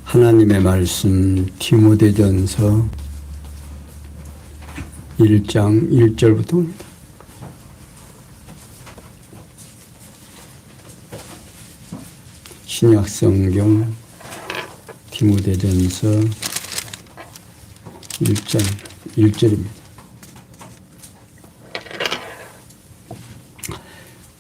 하나님의 말씀 디모데전서 1장 1절부터입니다. 신약성경 디모데전서 1장 1절입니다.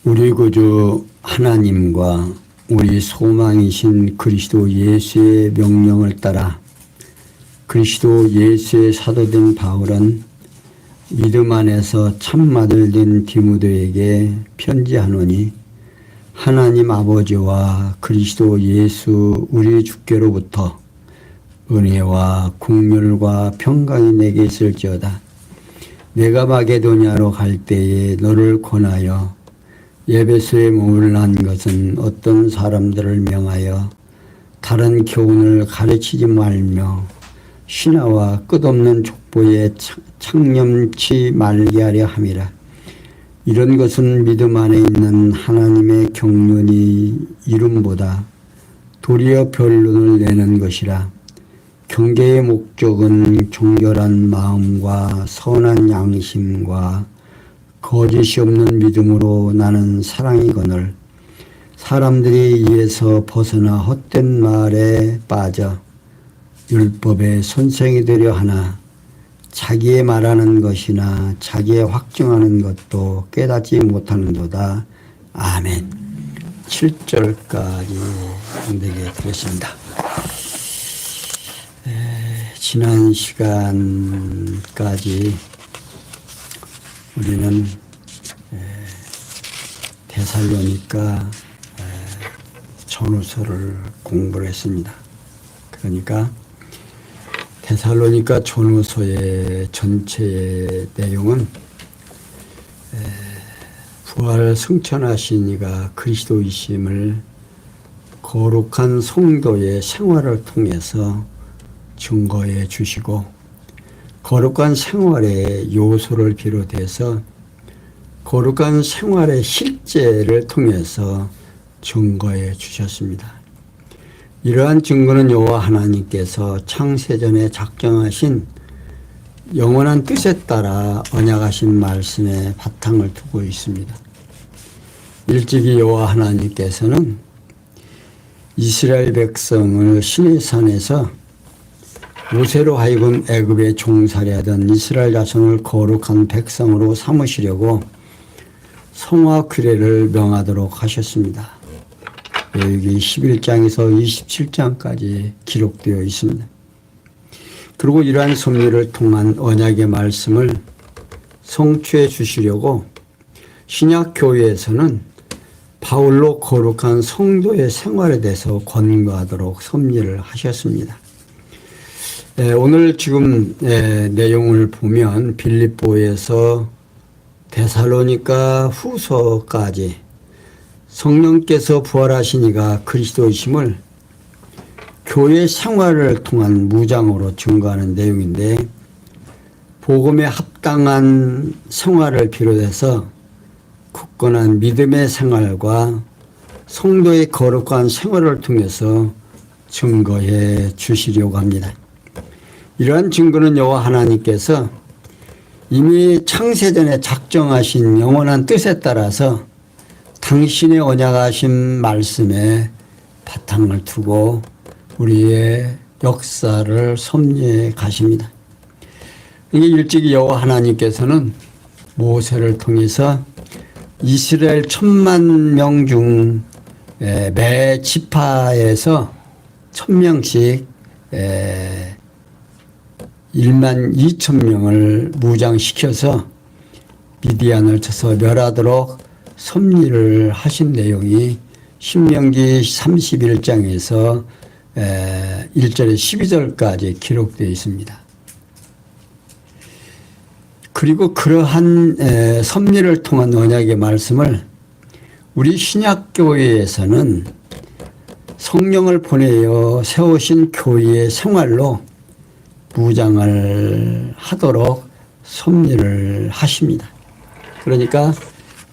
우리 구주 하나님과 우리 소망이신 그리스도 예수의 명령을 따라 그리스도 예수의 사도된 바울은 믿음 안에서 참마들 된 디모데에게 편지하노니 하나님 아버지와 그리스도 예수 우리 주께로부터 은혜와 긍휼과 평강이 내게 있을지어다. 내가 마게도냐로 갈 때에 너를 권하여 에베소에 머물란 것은 어떤 사람들을 명하여 다른 교훈을 가르치지 말며 신화와 끝없는 족보에 창념치 말게 하려 함이라. 이런 것은 믿음 안에 있는 하나님의 경륜이 이름보다 도리어 변론을 내는 것이라. 경계의 목적은 정결한 마음과 선한 양심과 거짓이 없는 믿음으로 나는 사랑이거늘 사람들이 이에서 벗어나 헛된 말에 빠져 율법의 선생이 되려 하나 자기의 말하는 것이나 자기의 확증하는 것도 깨닫지 못하는도다. 아멘. 7절까지 공되게 드렸습니다. 지난 시간까지 우리는 데살로니가 전후서를 공부를 했습니다. 그러니까 데살로니가 전후서의 전체의 내용은 부활 승천하신 이가 그리스도이심을 거룩한 성도의 생활을 통해서 증거해 주시고 거룩한 생활의 요소를 비롯해서 거룩한 생활의 실제를 통해서 증거해 주셨습니다. 이러한 증거는 여호와 하나님께서 창세전에 작정하신 영원한 뜻에 따라 언약하신 말씀에 바탕을 두고 있습니다. 일찍이 여호와 하나님께서는 이스라엘 백성을 시내산에서 모세로 하여금 애굽에 종살이하던 이스라엘 자손을 거룩한 백성으로 삼으시려고 성화 규례를 명하도록 하셨습니다. 여기 11장에서 27장까지 기록되어 있습니다. 그리고 이러한 섭리를 통한 언약의 말씀을 성취해 주시려고 신약교회에서는 바울로 거룩한 성도의 생활에 대해서 권고하도록 섭리를 하셨습니다. 오늘 지금 내용을 보면 빌립보에서 데살로니가 후서까지 성령께서 부활하신 이가 그리스도이심을 교회 생활을 통한 무장으로 증거하는 내용인데 복음에 합당한 생활을 비롯해서 굳건한 믿음의 생활과 성도의 거룩한 생활을 통해서 증거해 주시려고 합니다. 이러한 증거는 여호와 하나님께서 이미 창세전에 작정하신 영원한 뜻에 따라서 당신의 언약하신 말씀에 바탕을 두고 우리의 역사를 섭리해 가십니다. 이게 일찍이 여호와 하나님께서는 모세를 통해서 이스라엘 10,000명 중 매 지파에서 1,000명씩 12,000명을 무장시켜서 미디안을 쳐서 멸하도록 섭리를 하신 내용이 신명기 31장에서 1절에 12절까지 기록되어 있습니다. 그리고 그러한 섭리를 통한 언약의 말씀을 우리 신약교회에서는 성령을 보내어 세우신 교회의 생활로 무장을 하도록 섭리를 하십니다. 그러니까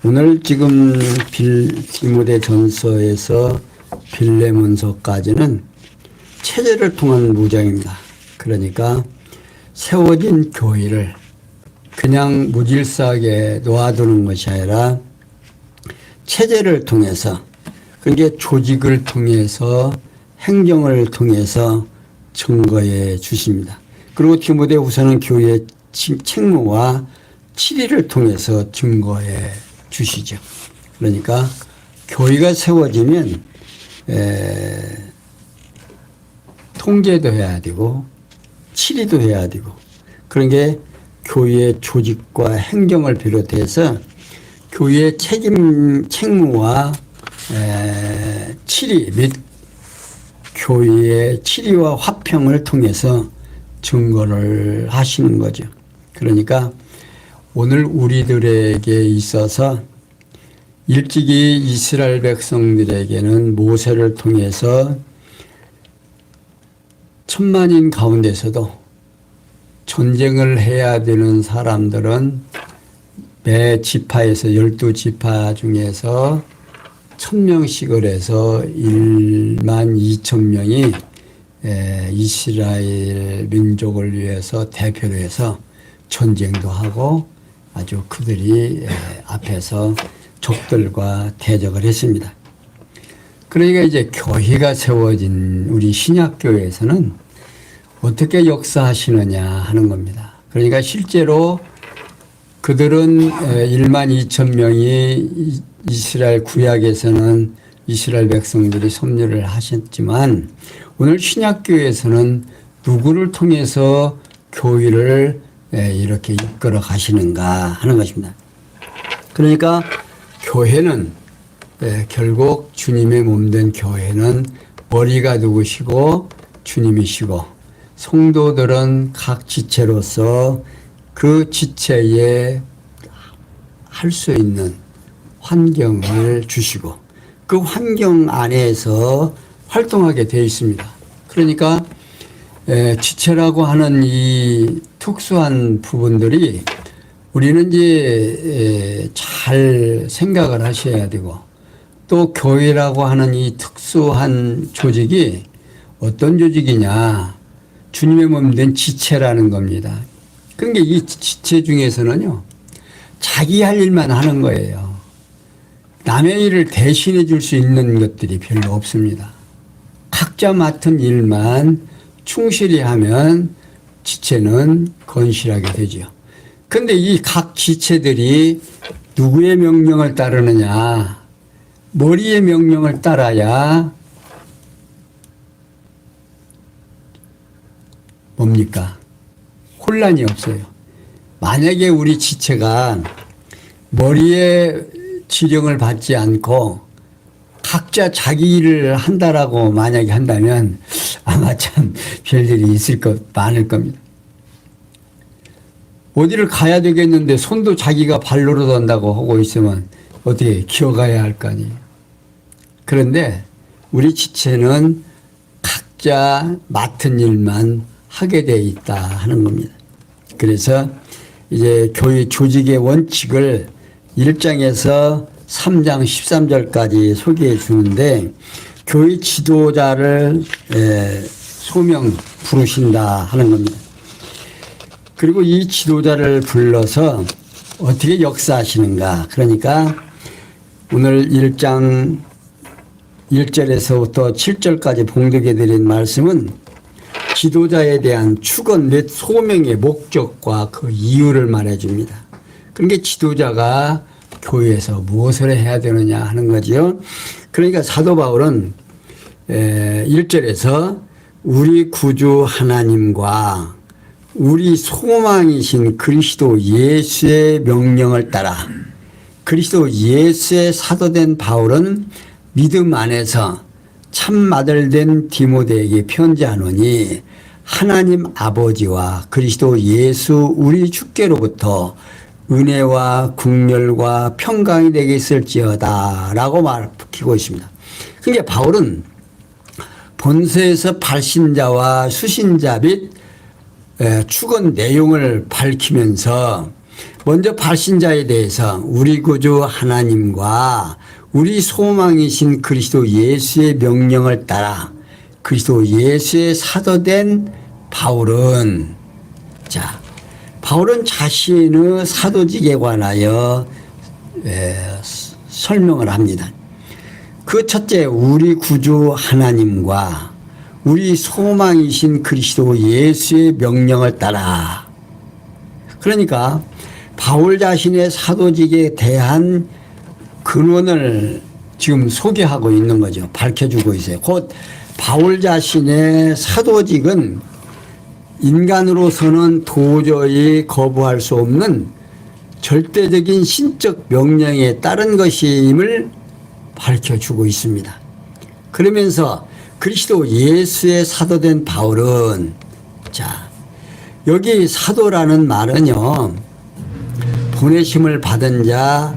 오늘 지금 디모데 전서에서 빌레몬서까지는 체제를 통한 무장입니다. 그러니까 세워진 교회를 그냥 무질서하게 놓아두는 것이 아니라 체제를 통해서, 그게 조직을 통해서, 행정을 통해서 증거해 주십니다. 그리고 디모데후서는 교회의 책무와 치리를 통해서 증거해 주시죠. 그러니까 교회가 세워지면 통제도 해야 되고 치리도 해야 되고, 그런 게 교회의 조직과 행정을 비롯해서 교회의 책무와 치리 및 교회의 치리와 화평을 통해서 증거를 하시는 거죠. 그러니까 오늘 우리들에게 있어서 일찍이 이스라엘 백성들에게는 모세를 통해서 천만인 가운데서도 전쟁을 해야 되는 사람들은 매 지파에서 12지파 중에서 1000명씩을 해서 12,000명이 이스라엘 민족을 위해서 대표로 해서 전쟁도 하고 아주 그들이 앞에서 적들과 대적을 했습니다. 그러니까 이제 교회가 세워진 우리 신약교회에서는 어떻게 역사하시느냐 하는 겁니다. 그러니까 실제로 그들은 12,000명이 이스라엘 구약에서는 이스라엘 백성들이 섭리를 하셨지만 오늘 신약교회에서는 누구를 통해서 교회를 이렇게 이끌어 가시는가 하는 것입니다. 그러니까 교회는 결국 주님의 몸된 교회는 머리가 누구시고 주님이시고, 성도들은 각 지체로서 그 지체에 할 수 있는 환경을 주시고 그 환경 안에서 활동하게 되어 있습니다. 그러니까 지체라고 하는 이 특수한 부분들이 우리는 이제 잘 생각을 하셔야 되고, 또 교회라고 하는 이 특수한 조직이 어떤 조직이냐, 주님의 몸 된 지체라는 겁니다. 그러니까 이 지체 중에서는요, 자기 할 일만 하는 거예요. 남의 일을 대신해 줄 수 있는 것들이 별로 없습니다. 각자 맡은 일만 충실히 하면 지체는 건실하게 되죠. 그런데 이 각 지체들이 누구의 명령을 따르느냐, 머리의 명령을 따라야 뭡니까? 혼란이 없어요. 만약에 우리 지체가 머리의 지령을 받지 않고 각자 자기 일을 한다라고 만약에 한다면 아마 참 별일이 있을 것 많을 겁니다. 어디를 가야 되겠는데 손도 자기가 발로로 던다고 하고 있으면 어떻게 기어가야 할 거 아니에요. 그런데 우리 지체는 각자 맡은 일만 하게 돼 있다 하는 겁니다. 그래서 이제 교회 조직의 원칙을 1장에서 3장 13절까지 소개해 주는데, 교회 지도자를 소명 부르신다 하는 겁니다. 그리고 이 지도자를 불러서 어떻게 역사하시는가. 그러니까 오늘 1장 1절에서부터 7절까지 봉독해 드린 말씀은 지도자에 대한 축원 및 소명의 목적과 그 이유를 말해 줍니다. 그러니까 지도자가 교회에서 무엇을 해야 되느냐 하는 거죠. 그러니까 사도 바울은 1절에서 우리 구주 하나님과 우리 소망이신 그리스도 예수의 명령을 따라, 그리스도 예수의 사도된 바울은 믿음 안에서 참 아들된 디모데에게 편지하노니 하나님 아버지와 그리스도 예수 우리 주께로부터 은혜와 국렬과 평강이 되게 있을지어다 라고 밝히고 있습니다. 그러니까 바울은 본서에서 발신자와 수신자 및 축원 내용을 밝히면서 먼저 발신자에 대해서 우리 구주 하나님과 우리 소망이신 그리스도 예수의 명령을 따라 그리스도 예수의 사도된 바울은, 자, 바울은 자신의 사도직에 관하여 설명을 합니다. 그 첫째, 우리 구주 하나님과 우리 소망이신 그리스도 예수의 명령을 따라. 그러니까 바울 자신의 사도직에 대한 근원을 지금 소개하고 있는 거죠. 밝혀주고 있어요. 곧 바울 자신의 사도직은 인간으로서는 도저히 거부할 수 없는 절대적인 신적 명령에 따른 것임을 밝혀주고 있습니다. 그러면서 그리스도 예수의 사도된 바울은, 자, 여기 사도라는 말은요, 보내심을 받은 자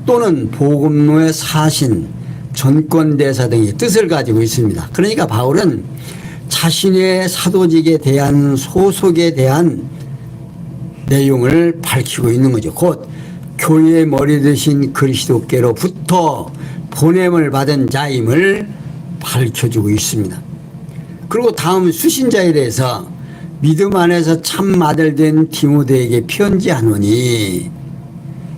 또는 복음의 사신, 전권대사 등의 뜻을 가지고 있습니다. 그러니까 바울은 자신의 사도직에 대한 소속에 대한 내용을 밝히고 있는 거죠. 곧 교회의 머리 되신 그리스도께로부터 보냄을 받은 자임을 밝혀주고 있습니다. 그리고 다음 수신자에 대해서 믿음 안에서 참 아들 된 디모데에게 편지하노니,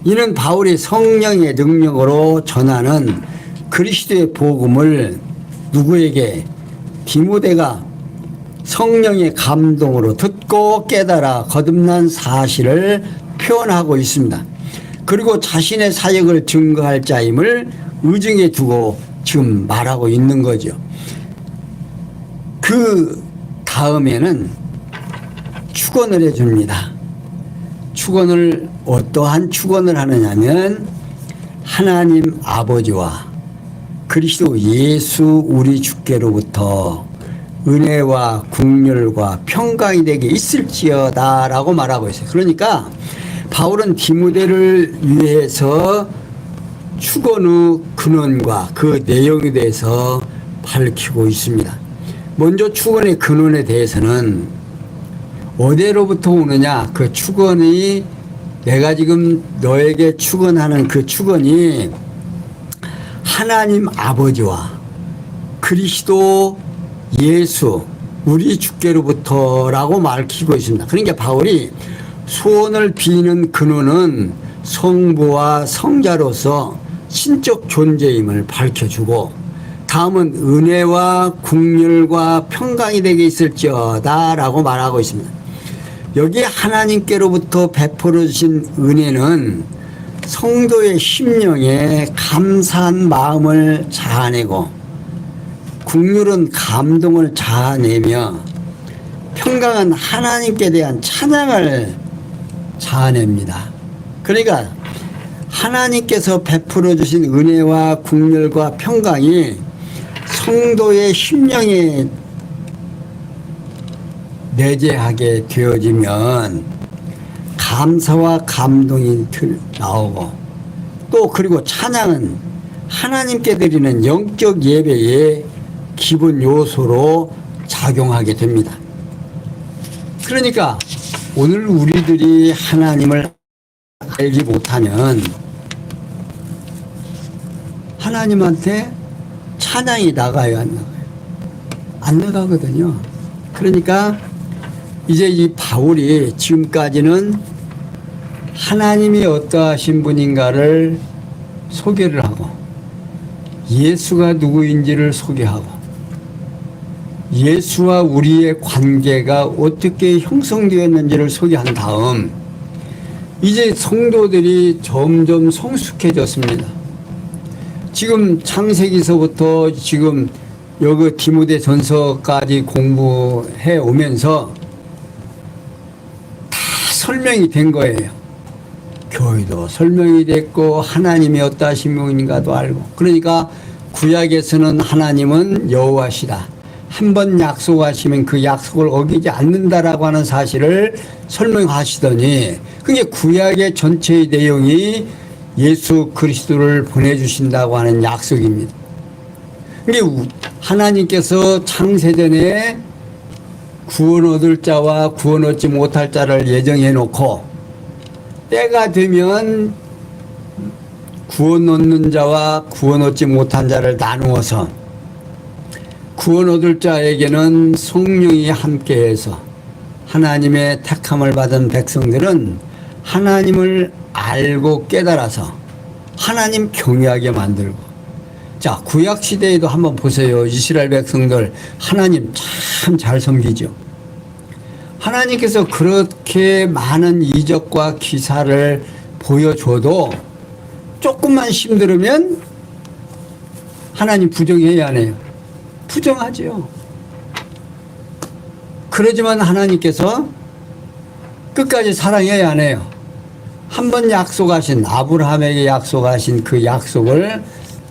이는 바울이 성령의 능력으로 전하는 그리스도의 복음을 누구에게? 디모데가 성령의 감동으로 듣고 깨달아 거듭난 사실을 표현하고 있습니다. 그리고 자신의 사역을 증거할 자임을 의증해 두고 지금 말하고 있는 거죠. 그 다음에는 축원을 해줍니다. 축원을, 어떠한 축원을 하느냐면 하나님 아버지와 그리스도 예수 우리 주께로부터 은혜와 국률과 평강이 되게 있을지어다 라고 말하고 있어요. 그러니까 바울은 디모데를 위해서 축원의 근원과 그 내용에 대해서 밝히고 있습니다. 먼저 축원의 근원에 대해서는 어디로부터 오느냐, 그 축원이, 내가 지금 너에게 축원하는 그 축원이 하나님 아버지와 그리스도 예수 우리 주께로부터라고 밝히고 있습니다. 그러니까 바울이 소원을 비는 근원은 성부와 성자로서 신적 존재임을 밝혀주고, 다음은 은혜와 국률과 평강이 되게 있을지어다 라고 말하고 있습니다. 여기 하나님께로부터 베풀어 주신 은혜는 성도의 심령에 감사한 마음을 자아내고, 국률은 감동을 자아내며, 평강은 하나님께 대한 찬양을 자아냅니다. 그러니까 하나님께서 베풀어 주신 은혜와 국률과 평강이 성도의 심령에 내재하게 되어지면 감사와 감동이 나오고, 또 그리고 찬양은 하나님께 드리는 영적 예배의 기본 요소로 작용하게 됩니다. 그러니까 오늘 우리들이 하나님을 알지 못하면 하나님한테 찬양이 나가요, 안 나가요? 안 나가거든요. 그러니까 이제 이 바울이 지금까지는 하나님이 어떠하신 분인가를 소개를 하고, 예수가 누구인지를 소개하고, 예수와 우리의 관계가 어떻게 형성되었는지를 소개한 다음, 이제 성도들이 점점 성숙해졌습니다. 지금 창세기서부터 지금 여기 디모데 전서까지 공부해 오면서 다 설명이 된 거예요. 교회도 설명이 됐고 하나님이 어떠하신 분인가도 알고. 그러니까 구약에서는 하나님은 여호와시다, 한번 약속하시면 그 약속을 어기지 않는다라고 하는 사실을 설명하시더니, 그게 구약의 전체의 내용이 예수 그리스도를 보내주신다고 하는 약속입니다. 그게 하나님께서 창세전에 구원 얻을 자와 구원 얻지 못할 자를 예정해 놓고, 때가 되면 구원 얻는 자와 구원 얻지 못한 자를 나누어서 구원 얻을 자에게는 성령이 함께해서 하나님의 택함을 받은 백성들은 하나님을 알고 깨달아서 하나님 경외하게 만들고, 자, 구약 시대에도 한번 보세요. 이스라엘 백성들 하나님 참 잘 섬기죠. 하나님께서 그렇게 많은 이적과 기사를 보여줘도 조금만 힘들으면 하나님 부정해야 하네요. 부정하죠. 그러지만 하나님께서 끝까지 사랑해야 하네요. 한번 약속하신, 아브라함에게 약속하신 그 약속을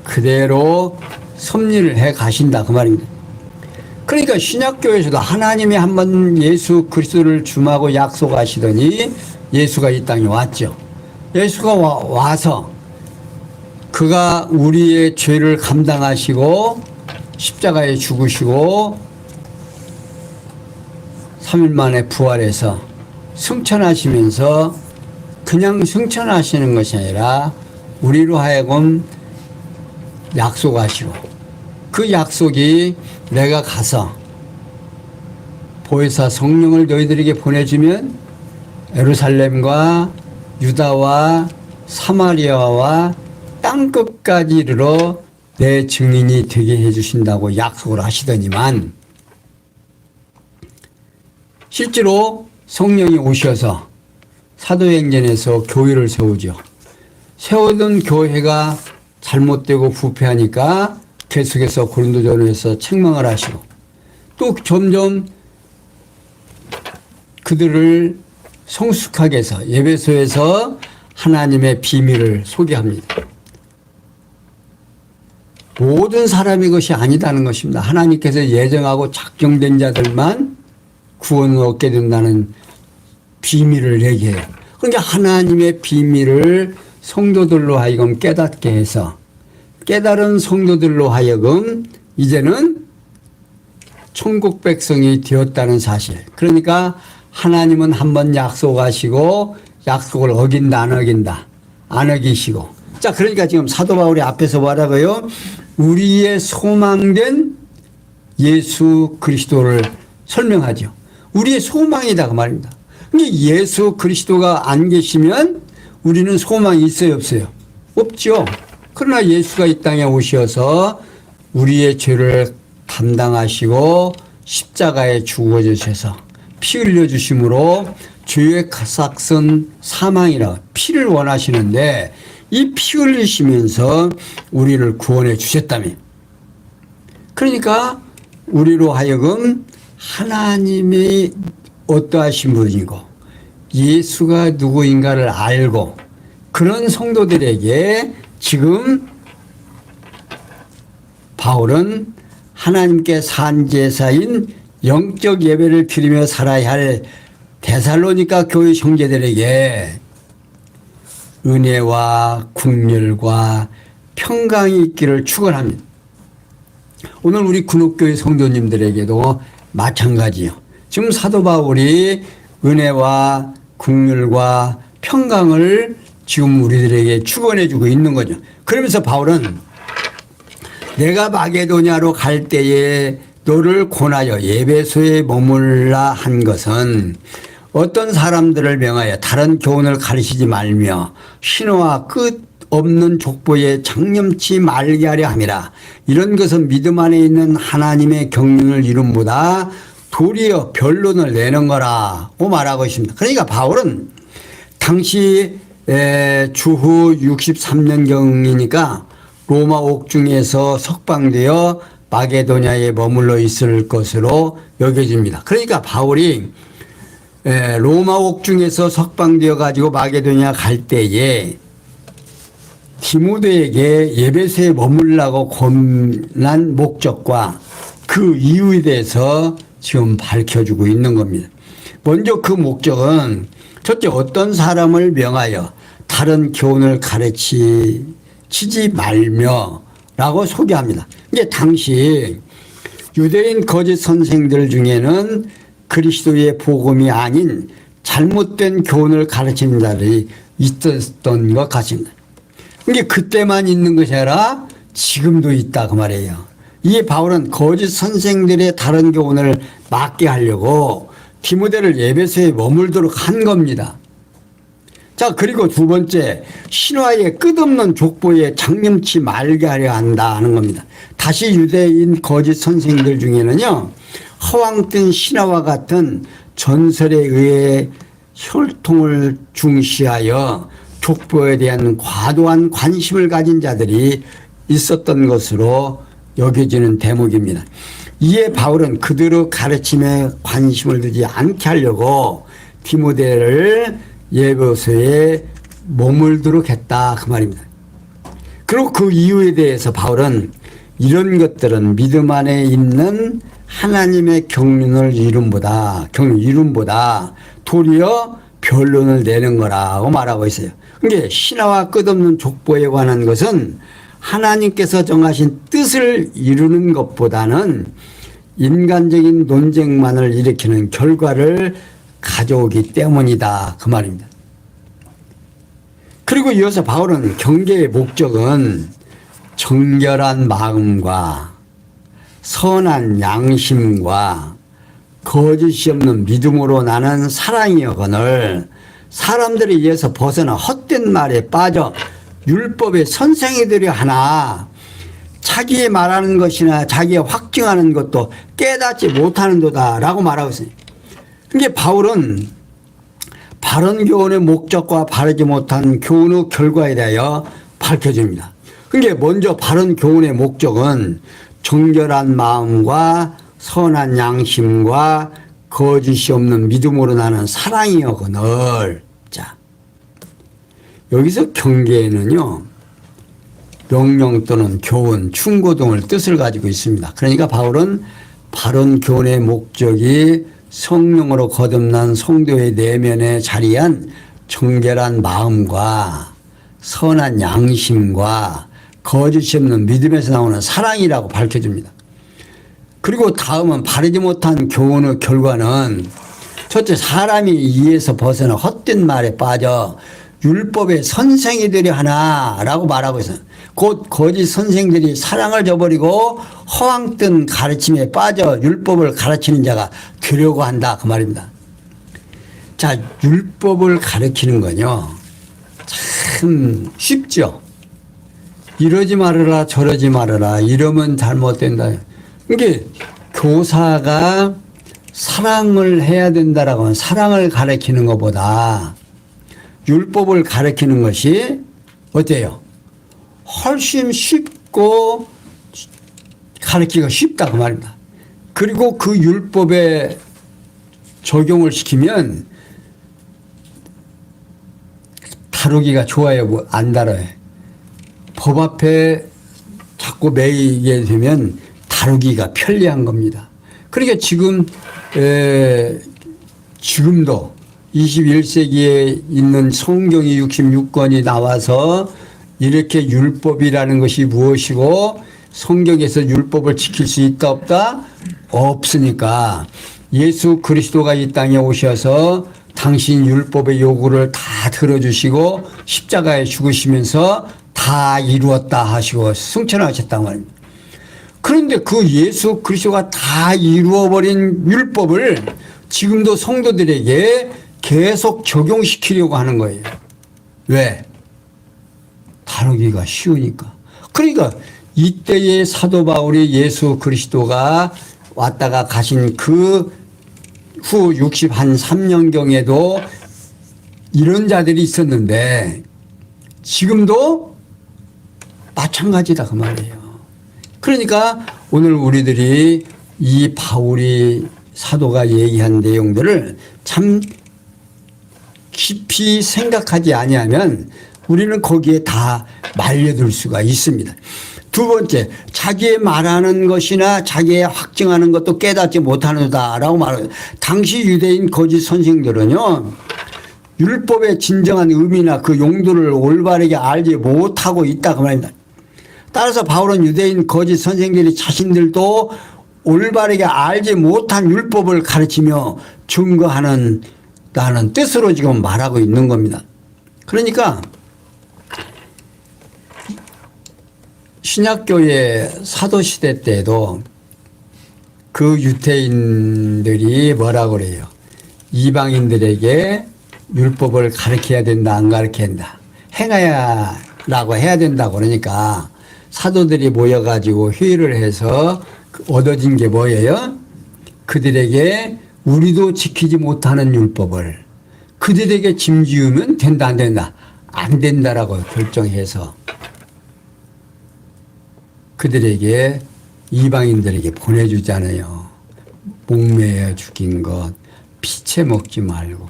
그대로 섭리를 해 가신다, 그 말입니다. 그러니까 신약교회에서도 하나님이 한번 예수 그리스도를 주마고 약속하시더니 예수가 이 땅에 왔죠. 예수가 와서 그가 우리의 죄를 감당하시고 십자가에 죽으시고 3일 만에 부활해서 승천하시면서 그냥 승천하시는 것이 아니라 우리로 하여금 약속하시고, 그 약속이 내가 가서 보혜사 성령을 너희들에게 보내주면 예루살렘과 유다와 사마리아와 땅끝까지 이르러 내 증인이 되게 해주신다고 약속을 하시더니만, 실제로 성령이 오셔서 사도행전에서 교회를 세우죠. 세우던 교회가 잘못되고 부패하니까 계속해서 고린도전에서 책망을 하시고, 또 점점 그들을 성숙하게 해서 에베소에서 하나님의 비밀을 소개합니다. 모든 사람이 것이 아니다는 것입니다. 하나님께서 예정하고 작정된 자들만 구원을 얻게 된다는 비밀을 얘기해요. 그러니까 하나님의 비밀을 성도들로 하여금 깨닫게 해서 깨달은 성도들로 하여금 이제는 천국 백성이 되었다는 사실. 그러니까 하나님은 한번 약속하시고 약속을 어긴다 안 어긴다 안 어기시고, 자, 그러니까 지금 사도 바울이 앞에서 뭐라고요? 우리의 소망된 예수 그리스도를 설명하죠. 우리의 소망이다 그 말입니다. 근데 예수 그리스도가 안 계시면 우리는 소망이 있어요 없어요? 없죠. 그러나 예수가 이 땅에 오셔서 우리의 죄를 담당하시고 십자가에 죽어주셔서 피 흘려주심으로 죄의 삭선 사망이라 피를 원하시는데, 이 피 흘리시면서 우리를 구원해 주셨다며. 그러니까 우리로 하여금 하나님이 어떠하신 분이고 예수가 누구인가를 알고, 그런 성도들에게 지금 바울은 하나님께 산제사인 영적 예배를 드리며 살아야 할 데살로니가 교회 형제들에게 은혜와 긍휼과 평강이 있기를 축원합니다. 오늘 우리 군옥교회 성도님들에게도 마찬가지요. 지금 사도 바울이 은혜와 긍휼과 평강을 지금 우리들에게 축원해주고 있는 거죠. 그러면서 바울은 내가 마게도냐로 갈 때에 너를 권하여 에베소에 머물라 한 것은 어떤 사람들을 명하여 다른 교훈을 가르치지 말며 신호와 끝 없는 족보에 장념치 말게 하려 함이라. 이런 것은 믿음 안에 있는 하나님의 경륜을 이름보다 도리어 변론을 내는 거라고 말하고 있습니다. 그러니까 바울은 당시 주후 63년경이니까 로마 옥중에서 석방되어 마게도냐에 머물러 있을 것으로 여겨집니다. 그러니까 바울이 로마 옥중에서 석방되어 가지고 마게도냐 갈 때에 디모데에게 에베소에 머물라고 권한 목적과 그 이유에 대해서 지금 밝혀주고 있는 겁니다. 먼저 그 목적은 첫째, 어떤 사람을 명하여 다른 교훈을 가르치지 말며 라고 소개합니다. 이제 당시 유대인 거짓 선생들 중에는 그리스도의 복음이 아닌 잘못된 교훈을 가르치는 자들이 있었던 것 같습니다. 이게 그때만 있는 것이 아니라 지금도 있다 그 말이에요. 이 바울은 거짓 선생들의 다른 교훈을 막게 하려고 디모데를 에베소에 머물도록 한 겁니다. 자, 그리고 두 번째, 신화의 끝없는 족보에 장념치 말게 하려 한다 하는 겁니다. 다시 유대인 거짓 선생들 중에는요, 허황 뜬 신화와 같은 전설에 의해 혈통을 중시하여 족보에 대한 과도한 관심을 가진 자들이 있었던 것으로 여겨지는 대목입니다. 이에 바울은 그들의 가르침에 관심을 두지 않게 하려고 디모데를 에베소에 머물도록 했다 그 말입니다. 그리고 그 이유에 대해서 바울은 이런 것들은 믿음 안에 있는 하나님의 경륜을 이룸보다 도리어 변론을 내는 거라고 말하고 있어요. 그러니까 신화와 끝없는 족보에 관한 것은 하나님께서 정하신 뜻을 이루는 것보다는 인간적인 논쟁만을 일으키는 결과를 가져오기 때문이다 그 말입니다. 그리고 이어서 바울은 경계의 목적은 정결한 마음과 선한 양심과 거짓이 없는 믿음으로 나는 사랑이여거늘 사람들에 의해서 벗어나 헛된 말에 빠져 율법의 선생이 되려 하나 자기의 말하는 것이나 자기의 확증하는 것도 깨닫지 못하는도다 라고 말하고 있습니다. 그러니까 바울은 바른 교훈의 목적과 바르지 못한 교훈의 결과에 대하여 밝혀줍니다. 그러니까 먼저 바른 교훈의 목적은 정결한 마음과 선한 양심과 거짓이 없는 믿음으로 나는 사랑이여거늘. 자, 여기서 경계에는요, 명령 또는 교훈, 충고 등을 뜻을 가지고 있습니다. 그러니까 바울은 바른 교훈의 목적이 성령으로 거듭난 성도의 내면에 자리한 정결한 마음과 선한 양심과 거짓이 없는 믿음에서 나오는 사랑이라고 밝혀줍니다. 그리고 다음은 바르지 못한 교훈의 결과는 첫째, 사람이 이에서 벗어나 헛된 말에 빠져 율법의 선생이 되려 하나라고 말하고 있어요. 곧 거짓 선생들이 사랑을 저버리고 허황 뜬 가르침에 빠져 율법을 가르치는 자가 되려고 한다 그 말입니다. 자, 율법을 가르치는 건요 참 쉽죠. 이러지 말아라 저러지 말아라 이러면 잘못된다. 그러니까 교사가 사랑을 해야 된다라고 하면 사랑을 가르치는 것보다 율법을 가르치는 것이 어때요? 훨씬 쉽고 가르치기가 쉽다 그 말입니다. 그리고 그 율법에 적용을 시키면 다루기가 좋아요, 안 다뤄요. 법 앞에 자꾸 매이게 되면 다루기가 편리한 겁니다. 그러니까 지금도 21세기에 있는 성경이 66권이 나와서 이렇게 율법이라는 것이 무엇이고 성경에서 율법을 지킬 수 있다 없다? 없으니까 예수 그리스도가 이 땅에 오셔서 당신 율법의 요구를 다 들어주시고 십자가에 죽으시면서 다 이루었다 하시고 승천하셨단 말입니다. 그런데 그 예수 그리스도가 다 이루어버린 율법을 지금도 성도들에게 계속 적용시키려고 하는 거예요. 왜? 다루기가 쉬우니까. 그러니까 이때의 사도 바울이 예수 그리스도가 왔다가 가신 그 후 63년경에도 이런 자들이 있었는데 지금도 마찬가지다 그 말이에요. 그러니까 오늘 우리들이 이 바울이 사도가 얘기한 내용들을 참 깊이 생각하지 아니하면 우리는 거기에 다 말려들 수가 있습니다. 두 번째, 자기의 말하는 것이나 자기의 확증하는 것도 깨닫지 못하는다라고 말해요. 당시 유대인 거짓 선생들은요, 율법의 진정한 의미나 그 용도를 올바르게 알지 못하고 있다 그 말입니다. 따라서 바울은 유대인 거짓 선생들이 자신들도 올바르게 알지 못한 율법을 가르치며 증거하는 라는 뜻으로 지금 말하고 있는 겁니다. 그러니까 신약교회 사도시대 때도 그 유대인들이 뭐라고 그래요? 이방인들에게 율법을 가르쳐야 된다, 안 가르쳐야 된다. 행하야라고 해야 된다고 그러니까 사도들이 모여가지고 회의를 해서 얻어진 게 뭐예요? 그들에게 우리도 지키지 못하는 율법을 그들에게 짐지우면 된다, 안 된다? 안 된다라고 결정해서 그들에게 이방인들에게 보내주잖아요. 목매어 죽인 것, 피채 먹지 말고.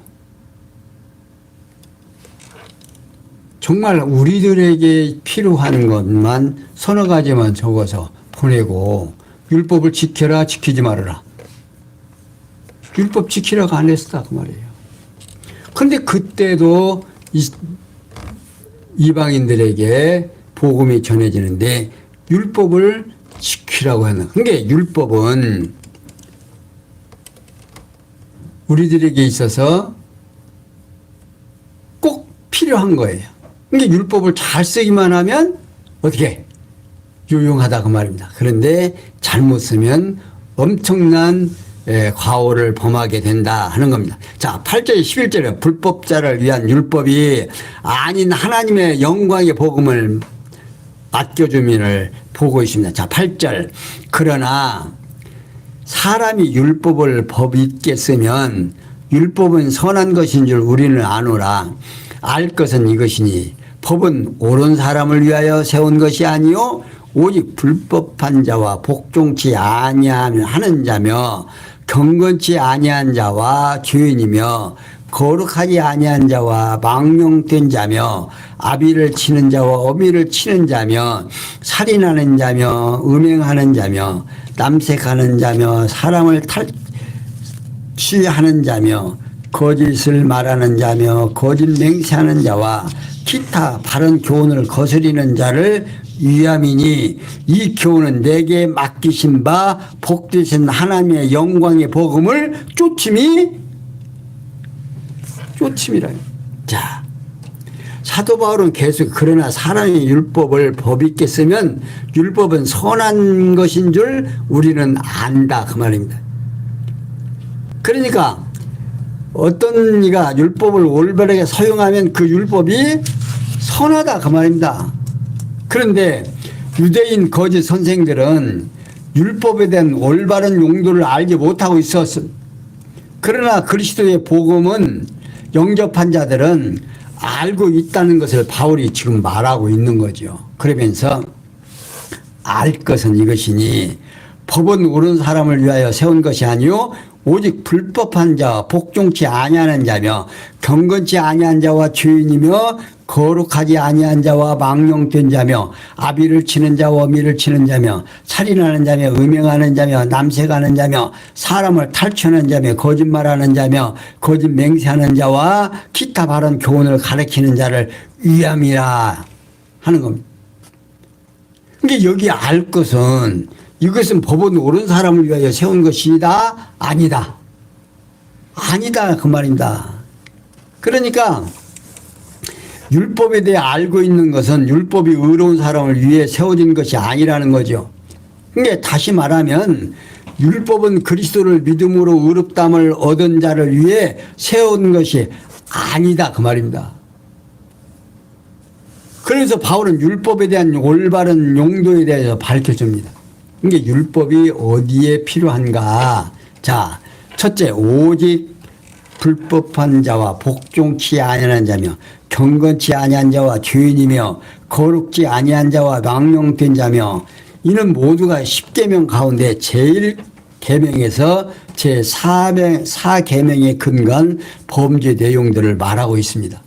정말 우리들에게 필요한 것만 서너 가지만 적어서 보내고 율법을 지켜라, 지키지 말아라. 율법 지키라고 안 했다 그 말이에요. 그런데 그때도 이방인들에게 복음이 전해지는데 율법을 지키라고 하는. 그러니까 율법은 우리들에게 있어서 꼭 필요한 거예요. 그러니까 율법을 잘 쓰기만 하면 어떻게 유용하다 그 말입니다. 그런데 잘못 쓰면 엄청난 과오를 범하게 된다 하는 겁니다. 자, 8절 11절에 불법자를 위한 율법이 아닌 하나님의 영광의 복음을 맡겨주민을 보고 있습니다. 자, 8절. 그러나 사람이 율법을 법 있게 쓰면 율법은 선한 것인 줄 우리는 아노라. 알 것은 이것이니 법은 옳은 사람을 위하여 세운 것이 아니요 오직 불법한 자와 복종치 아니하는 자며 경건치 아니한 자와 죄인이며 거룩하지 아니한 자와 망령된 자며 아비를 치는 자와 어미를 치는 자며 살인하는 자며 음행하는 자며 남색하는 자며 사람을 탈취하는 자며 거짓을 말하는 자며 거짓 맹세하는 자와 기타 바른 교훈을 거스리는 자를 위함이니 이 교훈은 내게 맡기신 바 복되신 하나님의 영광의 복음을 쫓음이라. 자, 사도 바울은 계속 그러나 사람이 율법을 법 있게 쓰면 율법은 선한 것인 줄 우리는 안다 그 말입니다. 그러니까 어떤 이가 율법을 올바르게 사용하면 그 율법이 선하다 그 말입니다. 그런데 유대인 거짓 선생들은 율법에 대한 올바른 용도를 알지 못하고 있었어. 그러나 그리스도의 복음은 영접한 자들은 알고 있다는 것을 바울이 지금 말하고 있는 거죠. 그러면서 알 것은 이것이니 법은 옳은 사람을 위하여 세운 것이 아니요 오직 불법한 자와 복종치 아니하는 자며 경건치 아니한 자와 죄인이며 거룩하지 아니한 자와 망령된 자며 아비를 치는 자와 어미를 치는 자며 살인하는 자며 음행하는 자며 남색하는 자며 사람을 탈취하는 자며 거짓말하는 자며 거짓 맹세하는 자와 기타 바른 교훈을 가르치는 자를 위함이라 하는 겁니다. 그러니까 여기 알 것은 이것은 법은 옳은 사람을 위하여 세운 것이다? 아니다. 아니다 그 말입니다. 그러니까 율법에 대해 알고 있는 것은 율법이 의로운 사람을 위해 세워진 것이 아니라는 거죠. 그러니까 다시 말하면 율법은 그리스도를 믿음으로 의롭다함을 얻은 자를 위해 세운 것이 아니다 그 말입니다. 그래서 바울은 율법에 대한 올바른 용도에 대해서 밝혀줍니다. 그러니까 율법이 어디에 필요한가? 자, 첫째, 오직 불법한 자와 복종치 아니하는 자며 경건치 아니한 자와 죄인이며 거룩지 아니한 자와 망령된 자며 이는 모두가 10계명 가운데 제1계명에서 제4계명에 근거한 범죄 내용들을 말하고 있습니다.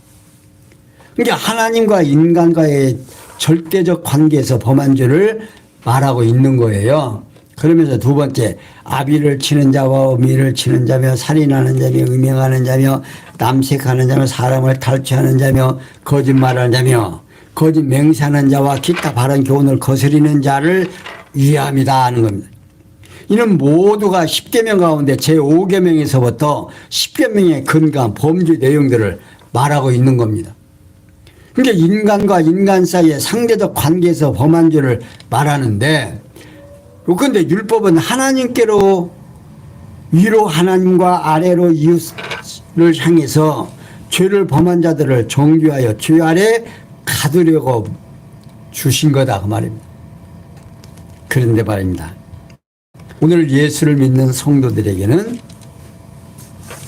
그러니까 하나님과 인간과의 절대적 관계에서 범한 죄를 말하고 있는 거예요. 그러면서 두 번째, 아비를 치는 자와 어미를 치는 자며 살인하는 자며 음행하는 자며 남색하는 자며 사람을 탈취하는 자며 거짓말하는 자며 거짓 맹세하는 자와 기타 바른 교훈을 거스리는 자를 위함이다 하는 겁니다. 이는 모두가 10계명 가운데 제5계명에서부터 10계명에 근거한 범죄 내용들을 말하고 있는 겁니다. 그러니까 인간과 인간 사이의 상대적 관계에서 범한 죄를 말하는데, 그런데 율법은 하나님께로 위로 하나님과 아래로 이웃을 향해서 죄를 범한 자들을 정죄하여 죄 아래 가두려고 주신 거다 그 말입니다. 그런데 말입니다. 오늘 예수를 믿는 성도들에게는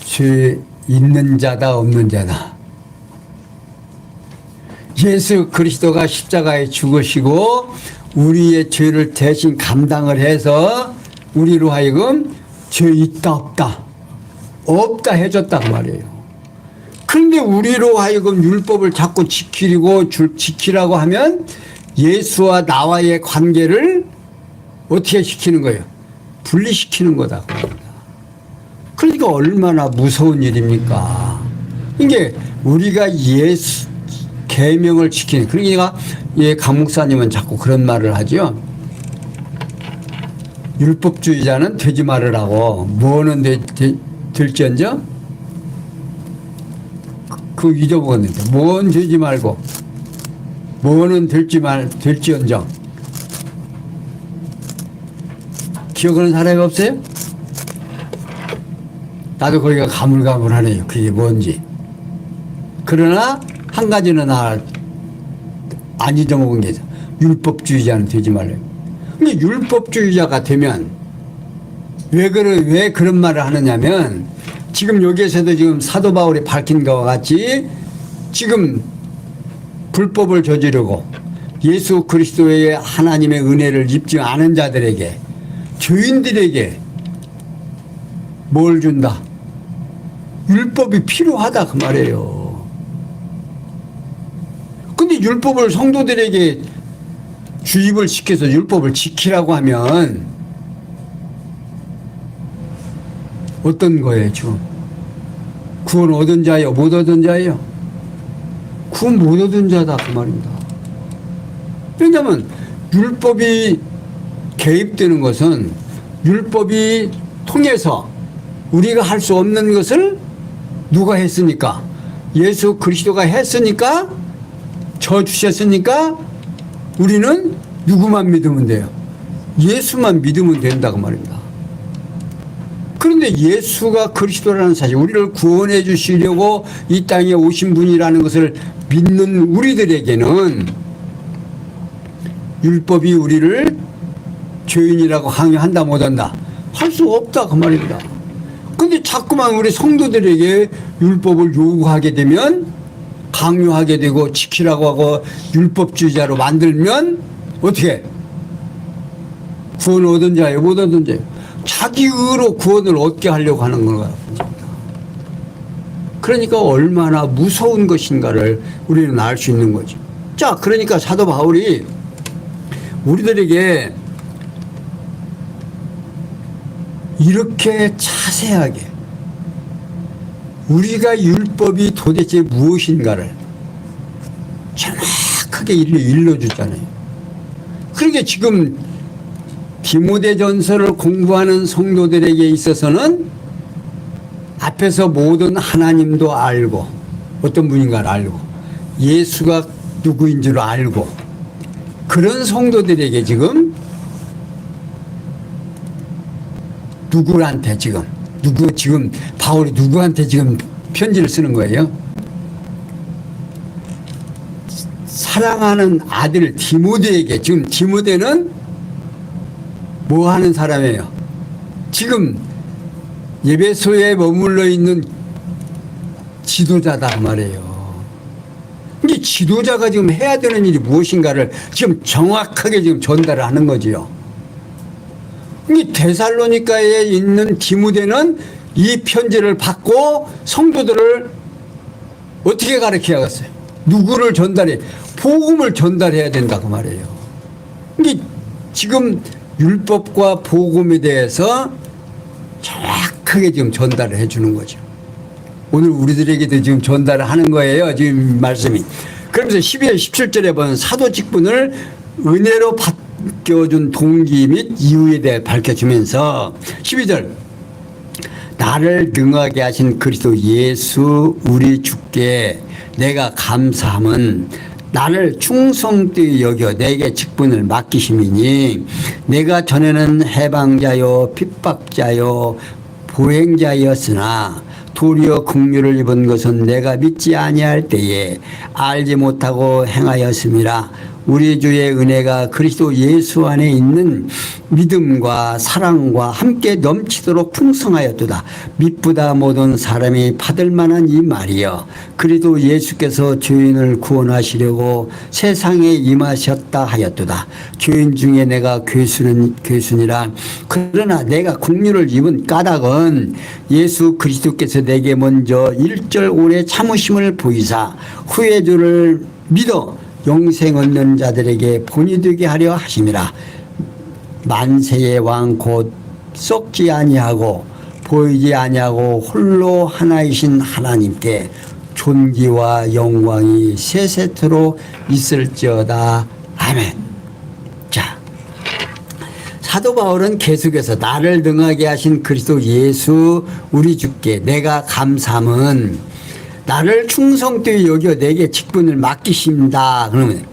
죄 있는 자다 없는 자다. 예수 그리스도가 십자가에 죽으시고 우리의 죄를 대신 감당을 해서 우리로 하여금 죄 있다 없다 없다 해줬다 그 말이에요. 그런데 우리로 하여금 율법을 자꾸 지키라고 하면 예수와 나와의 관계를 어떻게 시키는 거예요? 분리시키는 거다. 그러니까 얼마나 무서운 일입니까? 이게 우리가 예수 계명을 지키는, 그러니까 예, 강 목사님은 자꾸 그런 말을 하죠. 율법주의자는 되지 말으라고. 뭐는 될지언정? 그 잊어먹었는데. 뭐는 되지 말고 뭐는 될지언정. 기억하는 사람이 없어요? 나도 거기가 가물가물하네요. 그게 뭔지. 그러나 한 가지는 안 잊어먹은 게 있어. 율법주의자는 되지 말래요. 근데 율법주의자가 되면 왜 그런 말을 하느냐면, 지금 여기에서도 지금 사도 바울이 밝힌 것과 같이 지금 불법을 저지르고 예수 그리스도의 하나님의 은혜를 입지 않은 자들에게, 죄인들에게 뭘 준다? 율법이 필요하다 그 말이에요. 근데 율법을 성도들에게 주입을 시켜서 율법을 지키라고 하면 어떤 거예요 지금? 구원 얻은 자요 못 얻은 자예요? 구원 못 얻은 자다 그 말입니다. 왜냐하면 율법이 개입되는 것은 율법이 통해서 우리가 할 수 없는 것을 누가 했으니까? 예수 그리스도가 했으니까, 저 주셨으니까 우리는 누구만 믿으면 돼요? 예수만 믿으면 된다고 말입니다. 그런데 예수가 그리스도라는 사실, 우리를 구원해 주시려고 이 땅에 오신 분이라는 것을 믿는 우리들에게는 율법이 우리를 죄인이라고 강요한다 못한다? 할 수 없다 그 말입니다. 근데 자꾸만 우리 성도들에게 율법을 요구하게 되면, 강요하게 되고 지키라고 하고 율법주의자로 만들면 어떻게? 구원을 얻은 자예요 못 얻은 자예요? 자기 의로 구원을 얻게 하려고 하는 거가. 그러니까 얼마나 무서운 것인가를 우리는 알 수 있는 거죠. 자, 그러니까 사도 바울이 우리들에게 이렇게 자세하게 우리가 율법이 도대체 무엇인가를 정확하게 일러주잖아요. 그러니까 지금 디모데전서를 공부하는 성도들에게 있어서는 앞에서 모든 하나님도 알고, 어떤 분인가를 알고, 예수가 누구인 줄 알고, 그런 성도들에게 지금 누구한테 지금 바울이 누구한테 지금 편지를 쓰는 거예요? 사랑하는 아들 디모데에게. 지금 디모데는 뭐 하는 사람이에요? 지금 에베소에 머물러 있는 지도자다 말이에요. 이 지도자가 지금 해야 되는 일이 무엇인가를 지금 정확하게 지금 전달을 하는 거지요. 이 데살로니가에 있는 디모데는 이 편지를 받고 성도들을 어떻게 가르쳐야겠어요? 누구를 전달해? 복음을 전달해야 된다고 말이에요. 이게 지금 율법과 복음에 대해서 정확하게 지금 전달을 해주는 거죠. 오늘 우리들에게도 지금 전달을 하는 거예요. 지금 말씀이. 그러면서 12절 17절에 보면 사도 직분을 은혜로 바뀌어준 동기 및 이유에 대해 밝혀주면서 12절 나를 능하게 하신 그리스도 예수 우리 주께 내가 감사함은 나를 충성되이 여겨 내게 직분을 맡기심이니 내가 전에는 해방자요 핍박자요 보행자였으나 도리어 긍휼을 입은 것은 내가 믿지 아니할 때에 알지 못하고 행하였음이라. 우리 주의 은혜가 그리스도 예수 안에 있는 믿음과 사랑과 함께 넘치도록 풍성하였도다. 믿보다 모든 사람이 받을 만한 이 말이여. 그리스도 예수께서 죄인을 구원하시려고 세상에 임하셨다 하였도다. 죄인 중에 내가 괴순이라. 그러나 내가 긍휼을 입은 까닭은 예수 그리스도께서 내게 먼저 일절 오래 참으심을 보이사 후에 주를 믿어 영생 얻는 자들에게 본이 되게 하려 하심이라. 만세의 왕 곧 썩지 아니하고 보이지 아니하고 홀로 하나이신 하나님께 존귀와 영광이 세세토록 있을지어다. 아멘. 자, 사도 바울은 계속해서 나를 능하게 하신 그리스도 예수 우리 주께 내가 감사함은 나를 충성되이 여겨 내게 직분을 맡기신다. 그러면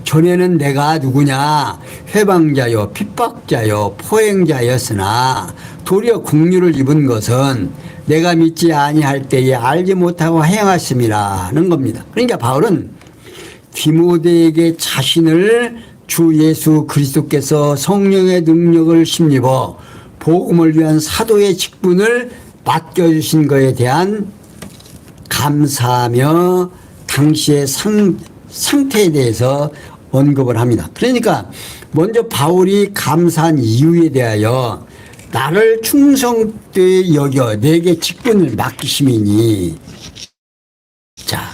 전에는 내가 누구냐? 회방자요 핍박자요 포행자였으나 도리어 긍휼을 입은 것은 내가 믿지 아니할 때에 알지 못하고 행하심이라는 겁니다. 그러니까 바울은 디모데에게 자신을 주 예수 그리스도께서 성령의 능력을 힘입어 복음을 위한 사도의 직분을 맡겨주신 것에 대한 감사하며 당시의 상태에 대해서 언급을 합니다. 그러니까 먼저 바울이 감사한 이유에 대하여 나를 충성되이 여겨 내게 직분을 맡기심이니, 자,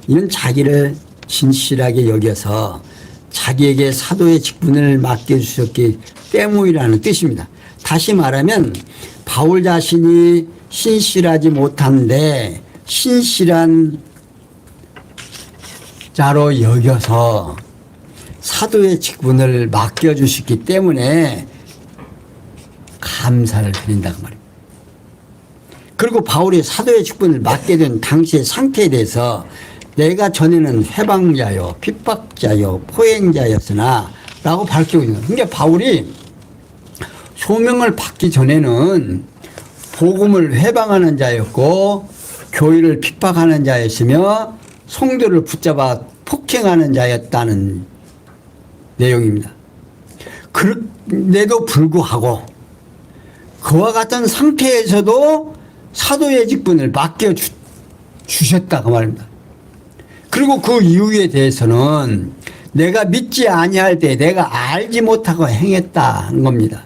이는 자기를 진실하게 여겨서 자기에게 사도의 직분을 맡겨주셨기 때문이라는 뜻입니다. 다시 말하면 바울 자신이 신실하지 못한데 신실한 자로 여겨서 사도의 직분을 맡겨주셨기 때문에 감사를 드린다고 말입니다. 그리고 바울이 사도의 직분을 맡게 된 당시의 상태에 대해서 내가 전에는 회방자요 핍박자요 포행자였으나 라고 밝히고 있는 거예요. 그러니까 바울이 소명을 받기 전에는 복음을 회방하는 자였고 교회를 핍박하는 자였으며 성도를 붙잡아 폭행하는 자였다는 내용입니다. 그런데도 불구하고 그와 같은 상태에서도 사도의 직분을 맡겨주셨다 그 말입니다. 그리고 그 이유에 대해서는 내가 믿지 아니할 때 내가 알지 못하고 행했다는 겁니다.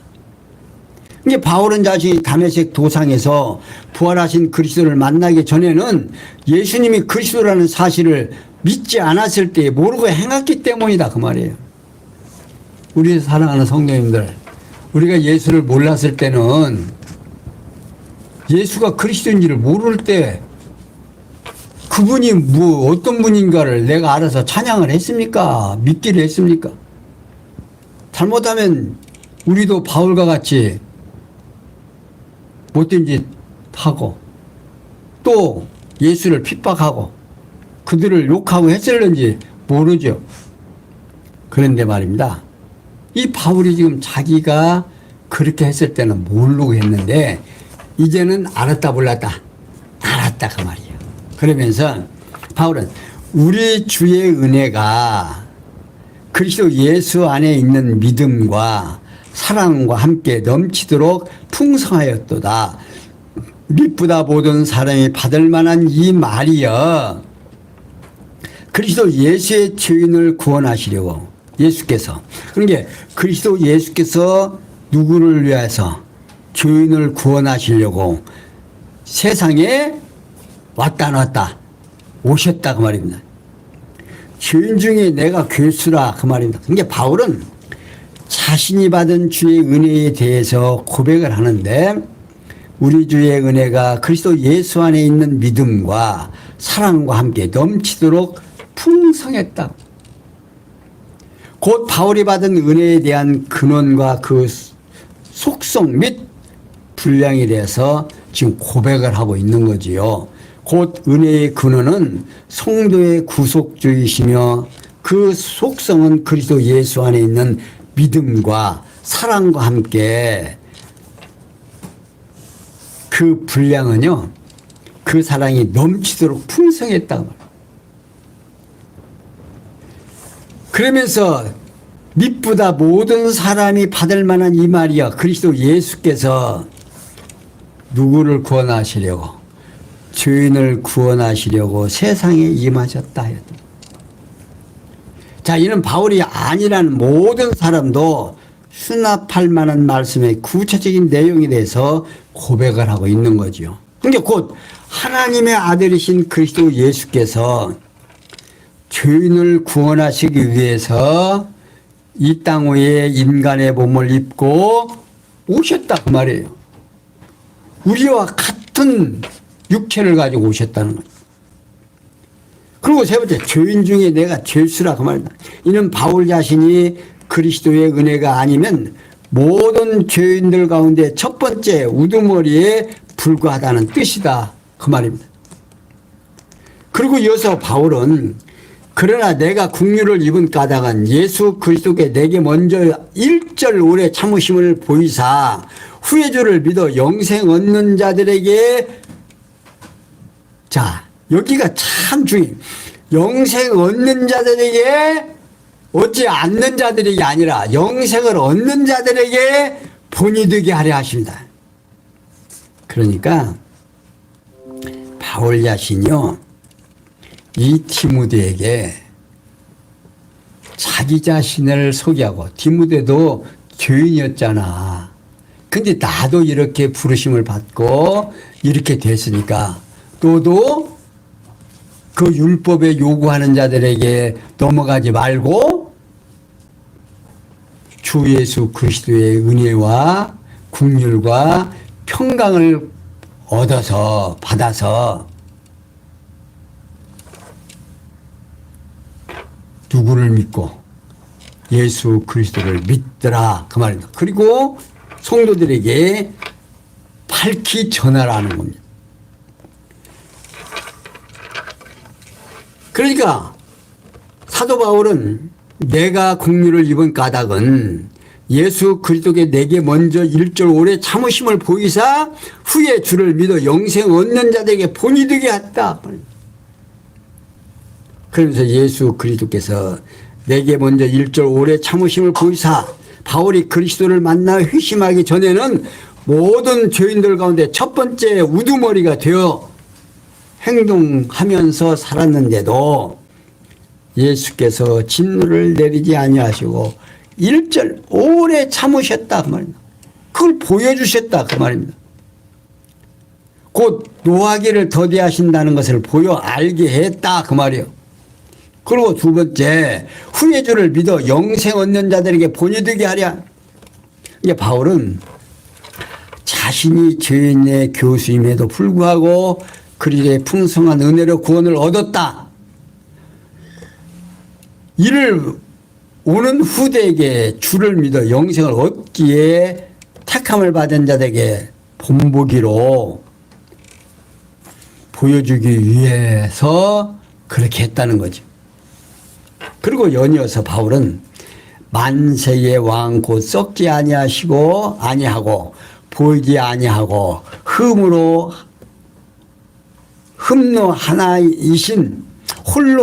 이게 바울은 자신이 다메섹 도상에서 부활하신 그리스도를 만나기 전에는 예수님이 그리스도라는 사실을 믿지 않았을 때 모르고 행했기 때문이다 그 말이에요. 우리 사랑하는 성도님들, 우리가 예수를 몰랐을 때는 예수가 그리스도인지를 모를 때 그분이 뭐 어떤 분인가를 내가 알아서 찬양을 했습니까? 믿기를 했습니까? 잘못하면 우리도 바울과 같이 못된 짓 하고 또 예수를 핍박하고 그들을 욕하고 했을는지 모르죠. 그런데 말입니다. 이 바울이 지금 자기가 그렇게 했을 때는 모르고 했는데 이제는 알았다 몰랐다 알았다 그 말이에요. 그러면서 바울은 우리 주의 은혜가 그리스도 예수 안에 있는 믿음과 사랑과 함께 넘치도록 풍성하였도다. 믿보다 모든 사람이 받을 만한 이 말이여. 그리스도 예수의 죄인을 구원하시려고 예수께서, 그러니까 그리스도 예수께서 누구를 위해서 죄인을 구원하시려고 세상에 왔다 오셨다 그 말입니다. 죄인 중에 내가 괴수라 그 말입니다. 그러니까 바울은 자신이 받은 주의 은혜에 대해서 고백을 하는데 우리 주의 은혜가 그리스도 예수 안에 있는 믿음과 사랑과 함께 넘치도록 풍성했다. 곧 바울이 받은 은혜에 대한 근원과 그 속성 및 분량에 대해서 지금 고백을 하고 있는 거지요. 곧 은혜의 근원은 성도의 구속주이시며 그 속성은 그리스도 예수 안에 있는 믿음과 사랑과 함께 그 분량은요, 그 사랑이 넘치도록 풍성했다고 말이에요. 그러면서 밑보다 모든 사람이 받을 만한 이 말이야. 그리스도 예수께서 누구를 구원하시려고, 죄인을 구원하시려고 세상에 임하셨다. 자, 이는 바울이 아니라는 모든 사람도 수납할 만한 말씀의 구체적인 내용에 대해서 고백을 하고 있는 거죠. 그러니까 곧 하나님의 아들이신 그리스도 예수께서 죄인을 구원하시기 위해서 이 땅 위에 인간의 몸을 입고 오셨다 그 말이에요. 우리와 같은 육체를 가지고 오셨다는 거죠. 그리고 세 번째, 죄인 중에 내가 죄수라 그 말이다. 이는 바울 자신이 그리스도의 은혜가 아니면 모든 죄인들 가운데 첫 번째 우두머리에 불과하다는 뜻이다 그 말입니다. 그리고 이어서 바울은 그러나 내가 국류를 입은 까닭은 예수 그리스도께 내게 먼저 일절 오래 참으심을 보이사 후의 주를 믿어 영생 얻는 자들에게, 자, 여기가 참 중요해요. 영생 얻는 자들에게, 얻지 않는 자들에게 아니라 영생을 얻는 자들에게 본이 되게 하려 하십니다. 그러니까 바울 자신이요, 이 디모데에게 자기 자신을 소개하고, 디모데도 죄인이었잖아. 근데 나도 이렇게 부르심을 받고 이렇게 됐으니까 너도 그 율법에 요구하는 자들에게 넘어가지 말고 주 예수 그리스도의 은혜와 긍휼과 평강을 얻어서 받아서 누구를 믿고 예수 그리스도를 믿더라 그 말입니다. 그리고 성도들에게 밝히 전하라는 겁니다. 그러니까 사도 바울은 내가 긍휼을 입은 까닭은 예수 그리스도께 내게 먼저 일절 오래 참으심을 보이사 후에 주를 믿어 영생 얻는 자들에게 본이 되게 했다. 그러면서 예수 그리스도께서 내게 먼저 일절 오래 참으심을 보이사 바울이 그리스도를 만나 회심하기 전에는 모든 죄인들 가운데 첫 번째 우두머리가 되어 행동하면서 살았는데도 예수께서 진노를 내리지 아니하시고 일절 오래 참으셨다 그 말입니다. 그걸 보여주셨다 그 말입니다. 곧 노하기를 더디하신다는 것을 보여 알게 했다 그 말이에요. 그리고 두 번째, 후의 주를 믿어 영생 얻는 자들에게 본이 되게 하랴. 이제 바울은 자신이 죄인의 교수임에도 불구하고 그리스도의 풍성한 은혜로 구원을 얻었다. 이를 오는 후대에게 주를 믿어 영생을 얻기에 택함을 받은 자들에게 본보기로 보여주기 위해서 그렇게 했다는 거죠. 그리고 연이어서 바울은 만세의 왕 곧 썩지 아니하고 보이지 아니하고 홀로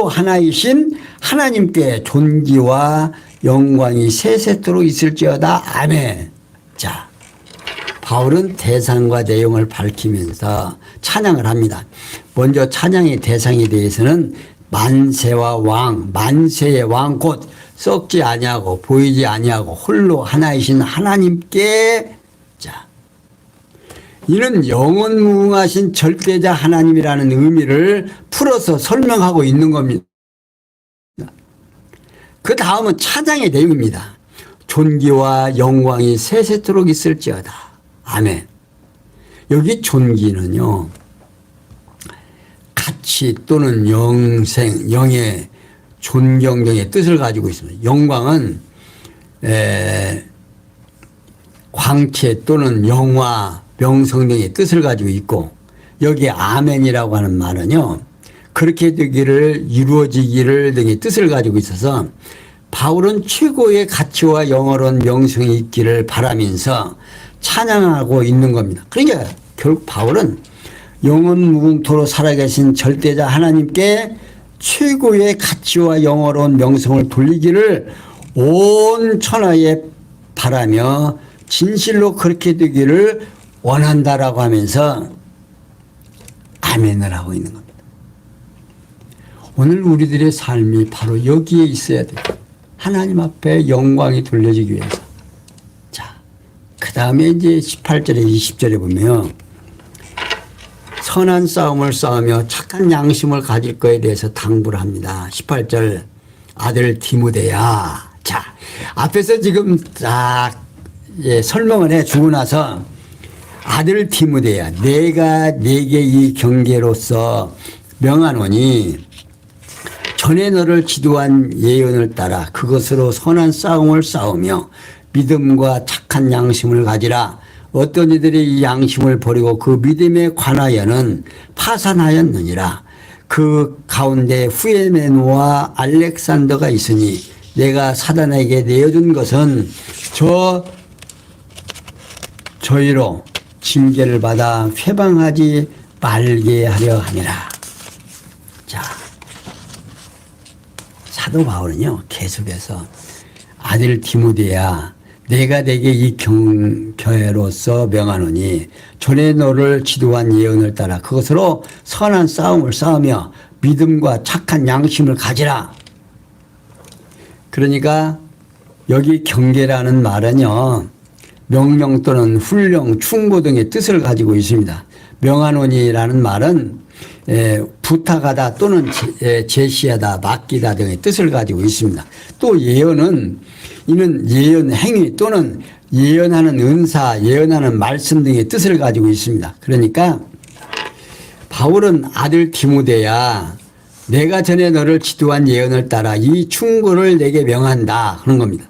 하나이신 하나님께 존귀와 영광이 세세토록 있을지어다. 아멘. 자, 바울은 대상과 내용을 밝히면서 찬양을 합니다. 먼저 찬양의 대상에 대해서는 만세의 왕 곧 썩지 아니하고 보이지 아니하고 홀로 하나이신 하나님께, 자, 이는 영원무궁하신 절대자 하나님이라는 의미를 풀어서 설명하고 있는 겁니다. 그 다음은 찬양의 내용입니다. 존귀와 영광이 세세토록 있을지어다. 아멘. 여기 존귀는요, 가치 또는 영의 존경의 뜻을 가지고 있습니다. 영광은 광채 또는 영화, 명성 등의 뜻을 가지고 있고 여기에 아멘이라고 하는 말은요. 그렇게 되기를 이루어지기를 등의 뜻을 가지고 있어서 바울은 최고의 가치와 영어로운 명성이 있기를 바라면서 찬양하고 있는 겁니다. 그러니까 결국 바울은 영원 무궁토로 살아계신 절대자 하나님께 최고의 가치와 영어로운 명성을 돌리기를 온 천하에 바라며 진실로 그렇게 되기를 원한다라고 하면서 아멘을 하고 있는 겁니다. 오늘 우리들의 삶이 바로 여기에 있어야 돼요. 하나님 앞에 영광이 돌려지기 위해서. 자, 그 다음에 이제 18절에 20절에 보면 선한 싸움을 싸우며 착한 양심을 가질 것에 대해서 당부를 합니다. 18절 아들 디모데야. 자, 앞에서 지금 딱 설명을 해주고 나서 아들 디모데야 내가 네게 이 경계로서 명하노니 전에 너를 지도한 예언을 따라 그것으로 선한 싸움을 싸우며 믿음과 착한 양심을 가지라. 어떤 이들이 이 양심을 버리고 그 믿음에 관하여는 파산하였느니라. 그 가운데 후에메노와 알렉산더가 있으니 내가 사단에게 내어준 것은 저희로 징계를 받아 회방하지 말게 하려 함이라. 자, 사도 바울은요 계속해서 아들 디모데야 내가 내게 이 경계로서 명하노니 전에 너를 지도한 예언을 따라 그것으로 선한 싸움을 싸우며 믿음과 착한 양심을 가지라. 그러니까 여기 경계라는 말은요 명령 또는 훈령, 충고 등의 뜻을 가지고 있습니다. 명하노니라는 말은 부탁하다 또는 제시하다, 맡기다 등의 뜻을 가지고 있습니다. 또 예언은 이는 예언 행위 또는 예언하는 은사, 예언하는 말씀 등의 뜻을 가지고 있습니다. 그러니까 바울은 아들 디모데야 내가 전에 너를 지도한 예언을 따라 이 충고를 내게 명한다 그런 겁니다.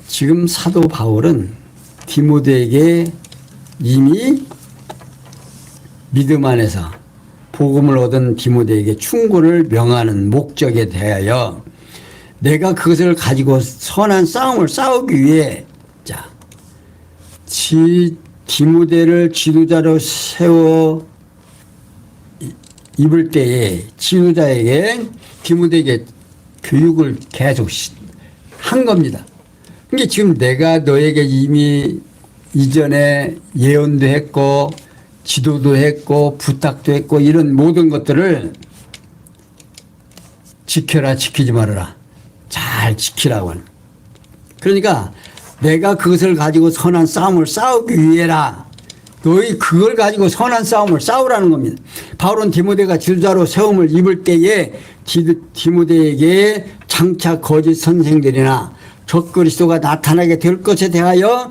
지금 사도 바울은 디모데에게 이미 믿음 안에서 복음을 얻은 디모데에게 충고를 명하는 목적에 대하여 내가 그것을 가지고 선한 싸움을 싸우기 위해 자, 디모데를 지도자로 세워 입을 때에 지도자에게 디모데에게 교육을 계속 한 겁니다. 그러니까 지금 내가 너에게 이미 이전에 예언도 했고 지도도 했고 부탁도 했고 이런 모든 것들을 지켜라 지키지 말아라 잘 지키라고 하는. 그러니까 내가 그것을 가지고 선한 싸움을 싸우기 위해라. 너희 그걸 가지고 선한 싸움을 싸우라는 겁니다. 바울은 디모데가 지도자로 세움을 입을 때에 디모데에게 장차 거짓 선생들이나 적그리스도가 나타나게 될 것에 대하여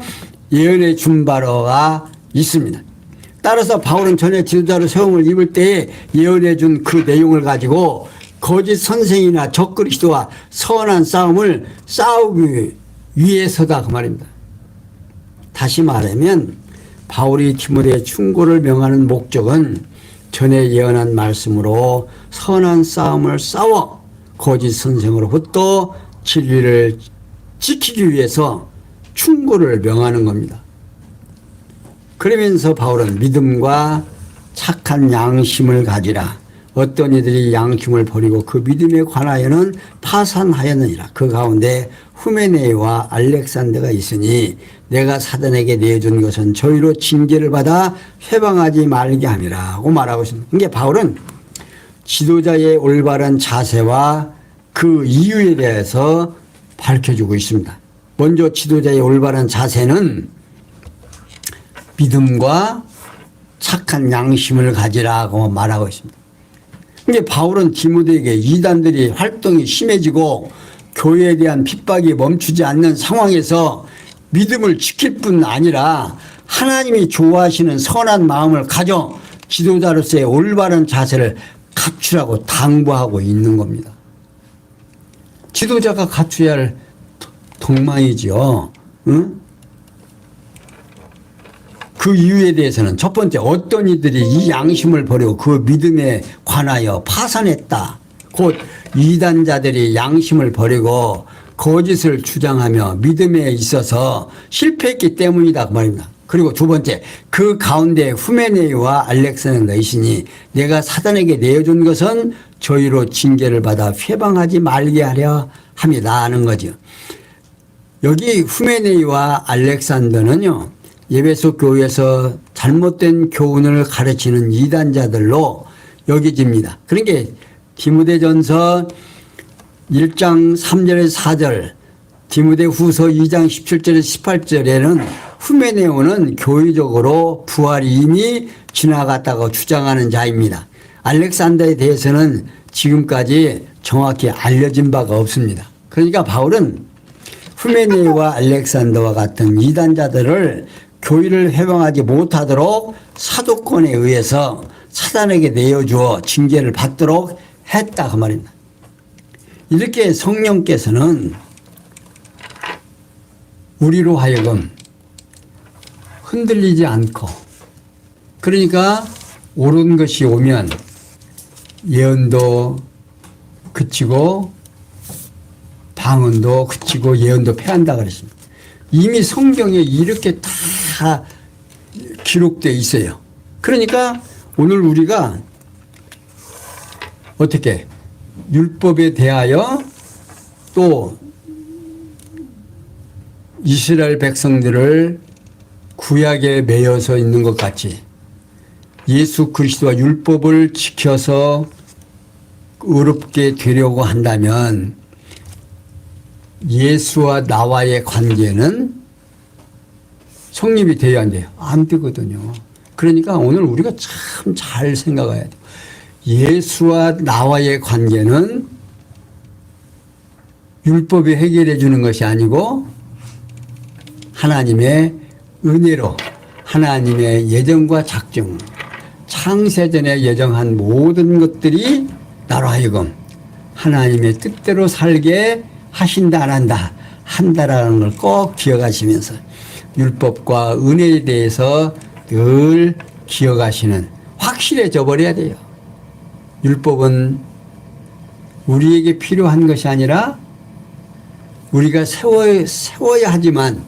예언해 준 바가 있습니다. 따라서 바울은 전에 지도자로 세움을 입을 때에 예언해 준 그 내용을 가지고 거짓 선생이나 적그리스도와 선한 싸움을 싸우기 위해서다 그 말입니다. 다시 말하면 바울이 디모데의 충고를 명하는 목적은 전에 예언한 말씀으로 선한 싸움을 싸워 거짓 선생으로부터 진리를 지키기 위해서 충고를 명하는 겁니다. 그러면서 바울은 믿음과 착한 양심을 가지라. 어떤 이들이 양심을 버리고 그 믿음에 관하여는 파산하였느니라. 그 가운데 후메네와 알렉산더가 있으니 내가 사단에게 내준 것은 저희로 징계를 받아 회방하지 말게 함이라고 말하고 있습니다. 그러니까 바울은 지도자의 올바른 자세와 그 이유에 대해서 밝혀주고 있습니다. 먼저 지도자의 올바른 자세는 믿음과 착한 양심을 가지라고 말하고 있습니다. 그러니까 바울은 디모데에게 이단들이 활동이 심해지고 교회에 대한 핍박이 멈추지 않는 상황에서 믿음을 지킬 뿐 아니라 하나님이 좋아하시는 선한 마음을 가져 지도자로서의 올바른 자세를 갖추라고 당부하고 있는 겁니다. 지도자가 갖춰야 할 덕망이죠. 응? 그 이유에 대해서는 첫 번째, 어떤 이들이 이 양심을 버리고 그 믿음에 관하여 파산했다. 곧 이단자들이 양심을 버리고 거짓을 주장하며 믿음에 있어서 실패했기 때문이다 그 말입니다. 그리고 두 번째, 그 가운데 후메네이와 알렉산더이시니 내가 사단에게 내어준 것은 저희로 징계를 받아 회방하지 말게 하려 함이다 하는 거죠. 여기 후메네이와 알렉산더는요, 에베소 교회에서 잘못된 교훈을 가르치는 이단자들로 여겨집니다. 그러니까 디모데전서 1장 3절에서 4절, 디모데후서 2장 17절에서 18절에는 후메네오는 교회적으로 부활이 이미 지나갔다고 주장하는 자입니다. 알렉산더에 대해서는 지금까지 정확히 알려진 바가 없습니다. 그러니까 바울은 후메네오와 알렉산더와 같은 이단자들을 교회를 회방하지 못하도록 사도권에 의해서 사단에게 내어주어 징계를 받도록 했다 그 말입니다. 이렇게 성령께서는 우리로 하여금 흔들리지 않고, 그러니까 옳은 것이 오면 예언도 그치고 방언도 그치고 예언도 패한다 그랬습니다. 이미 성경에 이렇게 다 기록되어 있어요. 그러니까 오늘 우리가 어떻게 율법에 대하여 또 이스라엘 백성들을 구약에 매여서 있는 것 같이 예수 그리스도와 율법을 지켜서 의롭게 되려고 한다면 예수와 나와의 관계는 성립이 되어야 안 돼요. 안 되거든요. 그러니까 오늘 우리가 참 잘 생각해야 돼요. 예수와 나와의 관계는 율법이 해결해 주는 것이 아니고 하나님의 은혜로, 하나님의 예정과 작정, 창세전에 예정한 모든 것들이 나로 하여금 하나님의 뜻대로 살게 하신다 안 한다, 한다라는 걸 꼭 기억하시면서 율법과 은혜에 대해서 늘 기억하시는, 확실해져 버려야 돼요. 율법은 우리에게 필요한 것이 아니라 우리가 세워야 하지만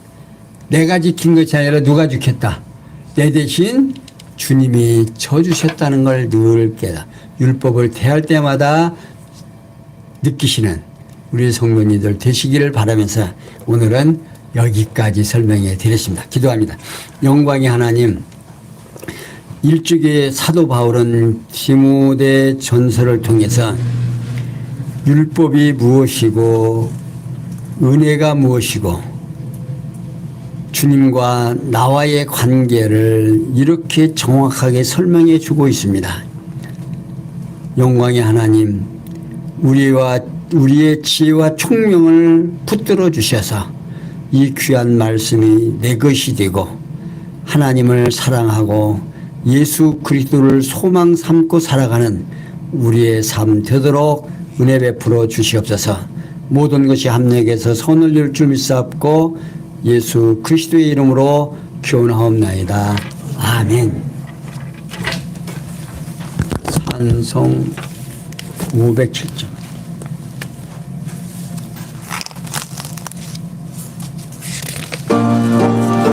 내가 지킨 것이 아니라 누가 지켰다. 내 대신 주님이 져주셨다는 걸 늘 깨달아 율법을 대할 때마다 느끼시는 우리 성도님들 되시기를 바라면서 오늘은 여기까지 설명해 드렸습니다. 기도합니다. 영광의 하나님, 일찍이 사도 바울은 디모데 전서를 통해서 율법이 무엇이고 은혜가 무엇이고 주님과 나와의 관계를 이렇게 정확하게 설명해 주고 있습니다. 영광의 하나님, 우리의 지혜와 총명을 붙들어 주셔서 이 귀한 말씀이 내 것이 되고 하나님을 사랑하고 예수 그리스도를 소망 삼고 살아가는 우리의 삶 되도록 은혜 베풀어 주시옵소서. 모든 것이 합력해서 선을 이룰 줄 믿사옵고 예수 그리스도의 이름으로 기원하옵나이다. 아멘. 찬송 507점.